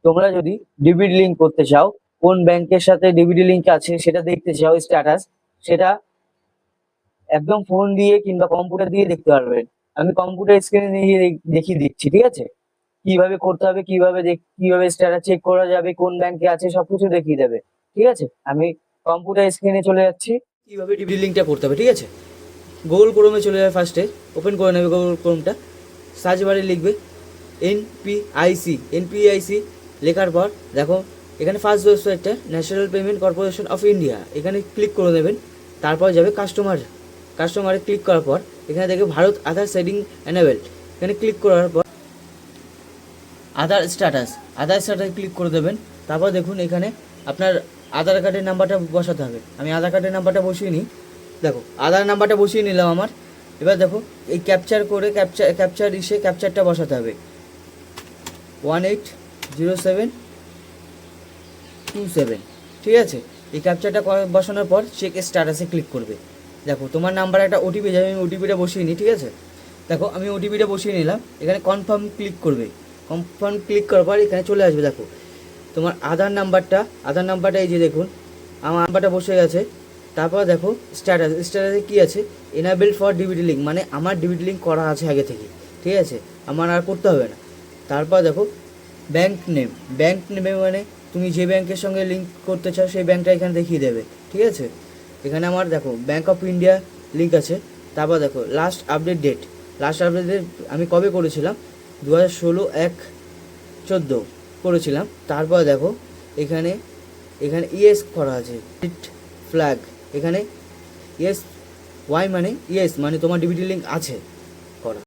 তোমরা যদি DBT link করতে চাও, কোন ব্যাংকের সাথে ডিবিটি লিঙ্ক আছে সেটা দেখতে চাও স্ট্যাটাস, সেটা একদম ফোন দিয়ে কিংবা কম্পিউটার দিয়ে দেখতে পারবেন। আমি কম্পিউটার স্ক্রিনে নিয়ে দেখিয়ে দিচ্ছি, ঠিক আছে? কিভাবে করতে হবে, কিভাবে স্ট্যাটাস চেক করা যাবে, কোন ব্যাংকে আছে সবকিছু দেখিয়ে দেবে, ঠিক আছে? আমি কম্পিউটার স্ক্রিনে চলে যাচ্ছি। কিভাবে ডিবিটি লিঙ্কটা করতে হবে, ঠিক আছে? গুগল ক্রোমে চলে যাবে, ফার্স্টে ওপেন করে নেবে গুগল ক্রোমটা। সার্চ বারে লিখবে এনপিআইসি লেখার পর দেখো এখানে ফার্স্ট ওয়েবসাইটটা national payment corporation of India, এখানে ক্লিক করে দেবেন। তারপর যাবে কাস্টমারে ক্লিক করার পর এখানে দেখবে ভারত আধার সেটিং এনেবেল, এখানে ক্লিক করার পর আধার স্ট্যাটাস ক্লিক করে দেবেন। তারপর দেখুন এখানে আপনার আধার কার্ডের নাম্বারটা বসাতে হবে। আমি আধার কার্ডের নাম্বারটা বসিয়ে নিই। দেখো আধার নাম্বারটা বসিয়ে নিলাম আমার। এবার দেখো এই ক্যাপচারটা বসাতে হবে 180727, ঠিক আছে? এই ক্যাপচারটা বসানোর পর চেক স্ট্যাটাসে ক্লিক করবে। দেখো তোমার নাম্বারে একটা ওটিপি যাবে, আমি ওটিপিটা বসিয়ে নিই, ঠিক আছে? দেখো আমি ওটিপিটা বসিয়ে নিলাম। এখানে কনফার্ম ক্লিক করবে। কনফার্ম ক্লিক করার পর এখানে চলে আসবে। দেখো তোমার আধার নাম্বারটা এই যে দেখুন আমার নাম্বারটা বসে গেছে। তারপর দেখো স্ট্যাটাসে কী আছে, এনাবেল ফর ডিবিটি লিঙ্ক, মানে আমার ডিবিটি লিঙ্ক করা আছে আগে থেকে, ঠিক আছে? আমার আর করতে হবে না। তারপর দেখো ব্যাংক নেমে মানে তুমি যে ব্যাংকের সঙ্গে লিঙ্ক করতে চাও সেই ব্যাংকটা এখানে দেখিয়ে দেবে, ঠিক আছে? এখানে আমার দেখো ব্যাংক অফ ইন্ডিয়া লিঙ্ক আছে। তারপর দেখো লাস্ট আপডেট ডেট আমি কবে করেছিলাম, 2016/1/14 করেছিলাম। তারপর দেখো এখানে ইয়েস করা আছে, ফ্ল্যাগ এখানে ইয়েস, ওয়াই মানে ইয়েস মানে তোমার ডিবিটি লিঙ্ক আছে,